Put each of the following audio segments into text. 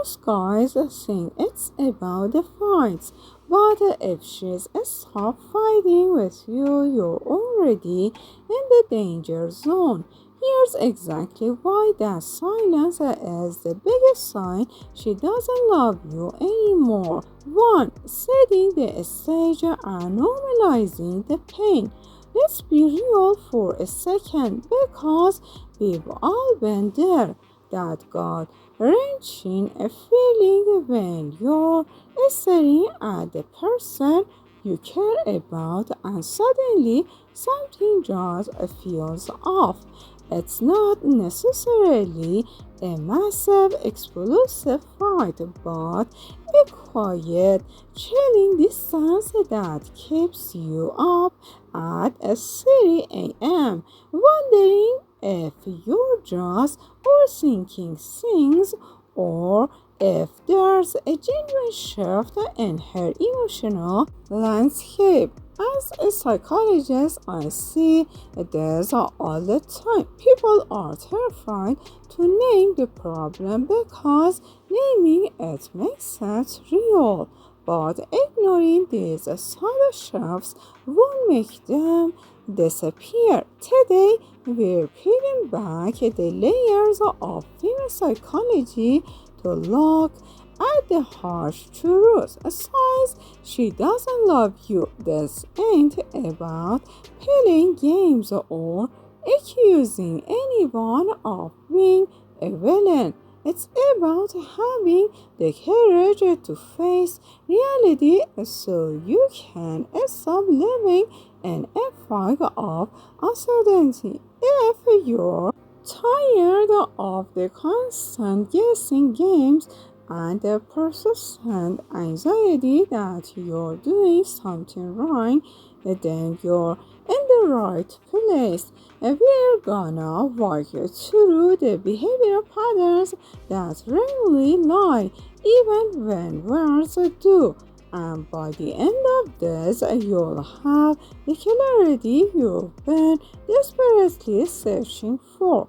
Most guys think it's about the fights, but if she's stopped fighting with you, you're already in the danger zone. Here's exactly why that silence is the biggest sign she doesn't love you anymore. 1. Setting the stage and normalizing the pain. Let's be real for a second because we've all been there. That gut wrenching feeling when you're staring at the person you care about and suddenly something just feels off. It's not necessarily a massive explosive fight, but a quiet, chilling distance that keeps you up at 3 a.m. wondering if you're just overthinking things or if there's a genuine shift in her emotional landscape. As a psychologist, I see this all the time. People are terrified to name the problem because naming it makes it real. But ignoring these subtle shifts won't make them disappear. Today, we're peeling back the layers of female psychology to look at the harsh truth. Says she doesn't love you. This ain't about playing games or accusing anyone of being a villain. It's about having the courage to face reality so you can stop living in a fog of uncertainty. If you're tired of the constant guessing games and the persistent anxiety that you're doing something wrong, then you're in the right place. We're gonna walk you through the behavioral patterns that rarely lie, even when words do. And by the end of this, you'll have the clarity you've been desperately searching for.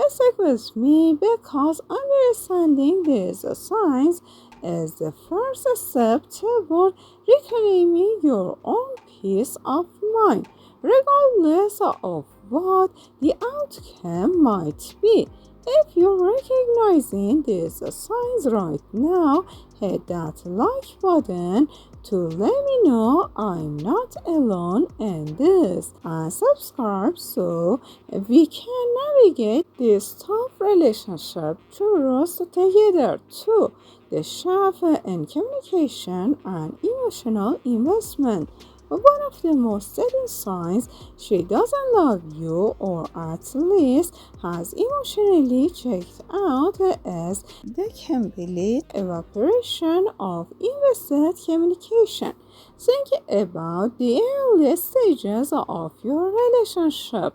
Stick with me because understanding these signs is the first step toward reclaiming your own peace of mind, regardless of what the outcome might be. If you're recognizing these signs right now, hit that like button to let me know I'm not alone in this, and subscribe so we can navigate this tough relationship truths together too. The shift in communication and emotional investment. One of the most telling signs she doesn't love you or at least has emotionally checked out is the complete evaporation of invested communication. Think about the early stages of your relationship.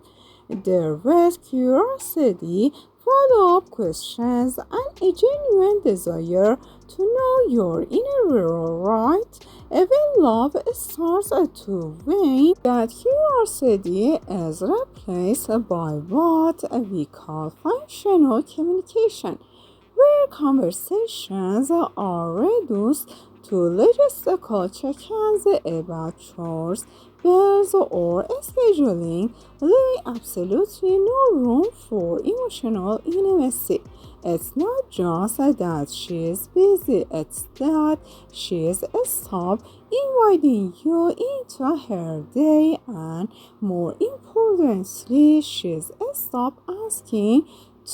There was curiosity, follow up questions, and a genuine desire to know your inner world, right? When love starts to wane, that curiosity is replaced by what we call functional communication, where conversations are reduced to logistical check-ins about chores, bills, or scheduling, leaving absolutely no room for emotional intimacy. It's not just that she is busy, it's that she is stopped inviting you into her day, and more importantly, she's stopped asking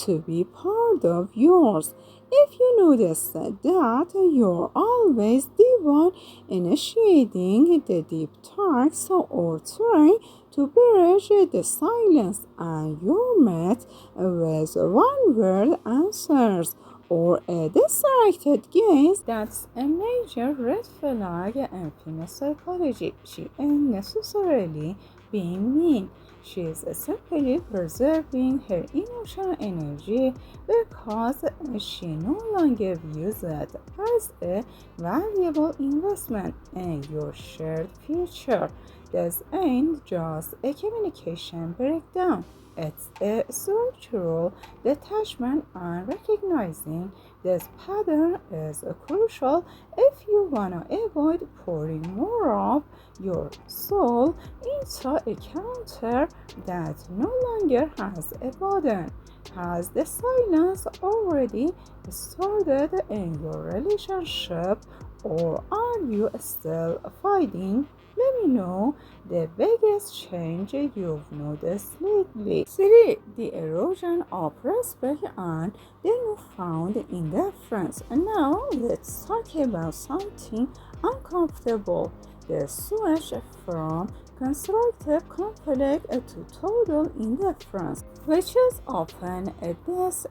to be part of yours. If you notice that you're always the one initiating the deep talks or trying to bridge the silence and you're met with one word answers or a distracted gaze, that's a major red flag in female psychology. She ain't necessarily being mean. She is simply preserving her emotional energy because she no longer views it as a valuable investment in your shared future. This ain't just a communication breakdown. It's a structural detachment and recognizing This pattern is crucial if you want to avoid pouring more of your soul into a character that no longer has a burden. Has the silence already started in your relationship, or are you still fighting? Let me know the biggest change you've noticed lately. 3. The erosion of respect and the newfound indifference. And now let's talk about something uncomfortable. The switch from constructive conflict to total indifference, which is often a death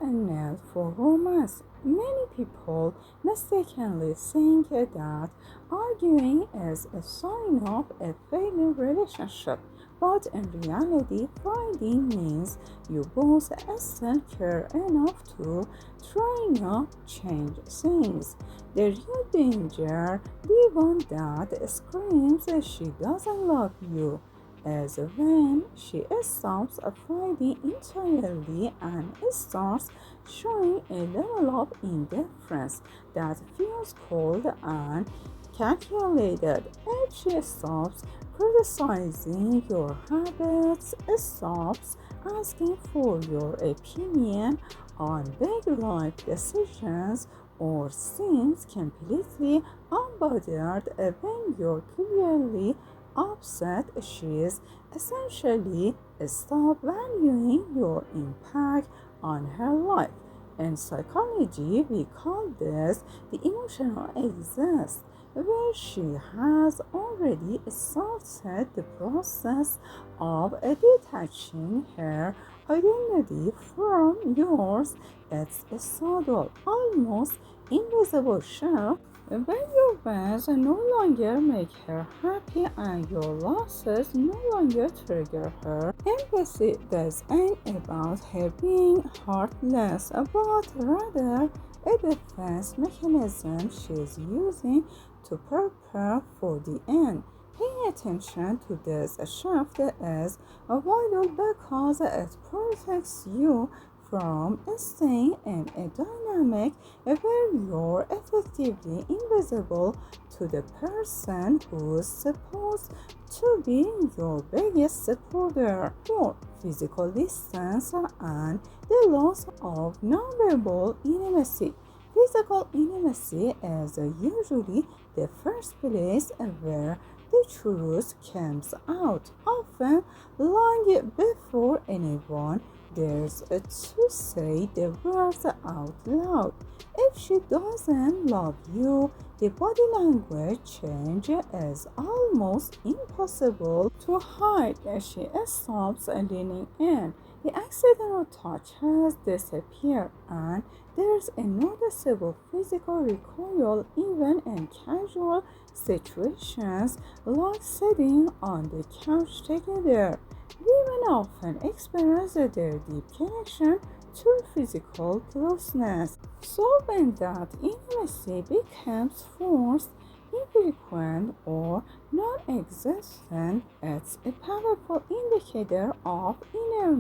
for romance. Many people mistakenly think that arguing is a sign of a failing relationship, but in reality, fighting means you both still care enough to try not change things. The real danger, the one that screams she doesn't love you, is when she stops fighting entirely and starts showing a level of indifference that feels cold and calculated. If she stops criticizing your habits, stops asking for your opinion on big life decisions, or seems completely unbothered when you're clearly upset, she is essentially stop valuing your impact on her life. In psychology, we call this the emotional exist, where she has already started the process of detaching her identity from yours. It's a subtle, almost invisible shift when your wins no longer make her happy and your losses no longer trigger her empathy. This ain't about her being heartless, but rather a defense mechanism she's using to prepare for the end. Paying attention to this shift is vital because it protects you from staying in a dynamic where you're effectively invisible to the person who's supposed to be your biggest supporter. For physical distance and the loss of nonverbal intimacy. Physical intimacy is usually the first place where the truth comes out, often long before anyone dares to say the words out loud. If she doesn't love you, the body language change is almost impossible to hide as she stops leaning in. The accidental touch has disappeared, and there's a noticeable physical recoil even in casual situations like sitting on the couch together. Women often experience their deep connection to physical closeness. So when that intimacy becomes forced, infrequent, or non-existent, it's a powerful indicator of inner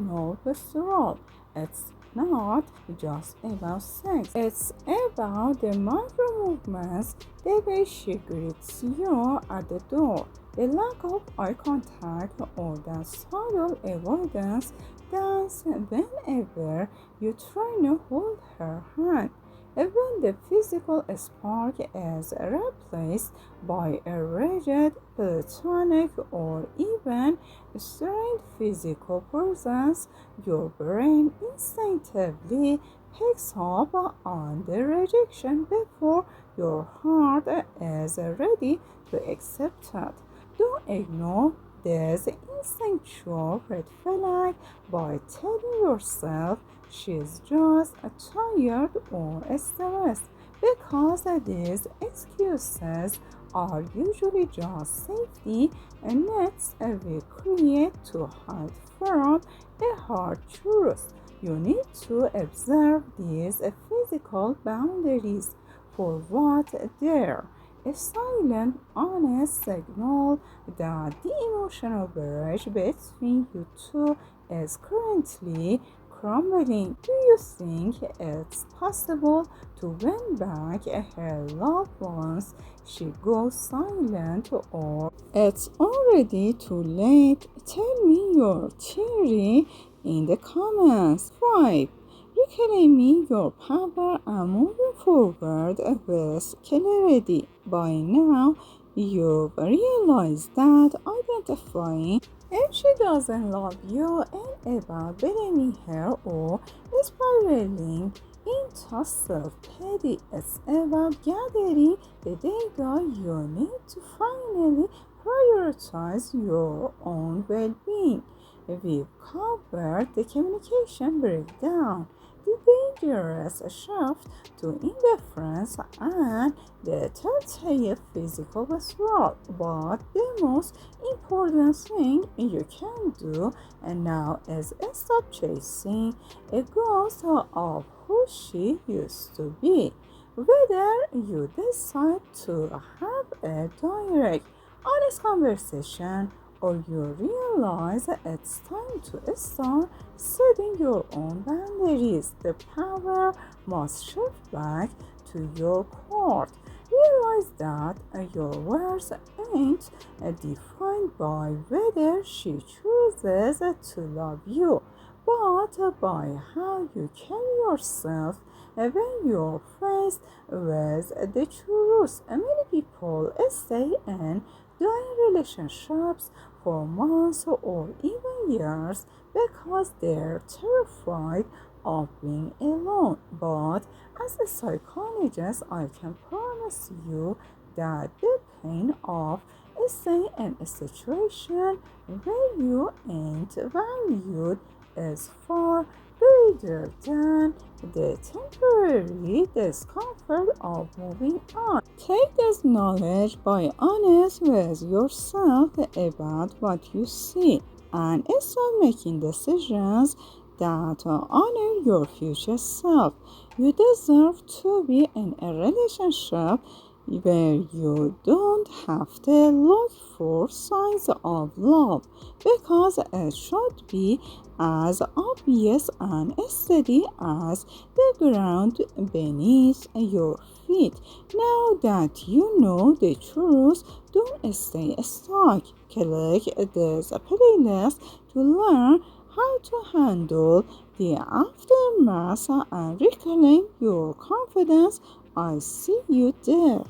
withdrawal. It's not just about sex. It's about the micro movements, the way she greets you at the door, the lack of eye contact, or the subtle avoidance dance whenever you try to hold her hand. Even the physical spark is replaced by a rigid, platonic, or even strained physical presence, your brain instinctively picks up on the rejection before your heart is ready to accept it. Don't ignore this instinctual red flag by telling yourself she's just tired or stressed, because these excuses are usually just safety nets we create to hide from a hard truth. You need to observe these physical boundaries for what they're, a silent, honest signal that the emotional bridge between you two is currently crumbling. Do you think it's possible to win back her loved ones? She goes silent, or it's already too late? Tell me your theory in the comments. 5. Reclaiming your power and moving forward with clarity. By now, you've realized that identifying if she doesn't love you and about blaming her or spiraling into self-pity, it's about gathering the data you need to finally prioritize your own well-being. We've covered the communication breakdown, the dangerous shift to indifference, and the telltale physical withdrawal. But the most important thing you can do now is stop chasing a ghost of who she used to be. Whether you decide to have a direct, honest conversation or you realize it's time to start setting your own boundaries, the power must shift back to your court. Realize that your worth ain't defined by whether she chooses to love you, but by how you carry yourself when you're faced with the truth. Many people stay in dire relationships for months or even years because they're terrified of being alone. But as a psychologist, I can promise you that the pain of staying in a situation where you ain't valued is far greater than the temporary discomfort of moving on. Take this knowledge, be honest with yourself about what you see, and start making decisions that honor your future self. You deserve to be in a relationship where you don't have to look for signs of love because it should be as obvious and steady as the ground beneath your feet. Now that you know the truth, don't stay stuck. Click this playlist to learn how to handle the aftermath and reclaim your confidence. I see you there.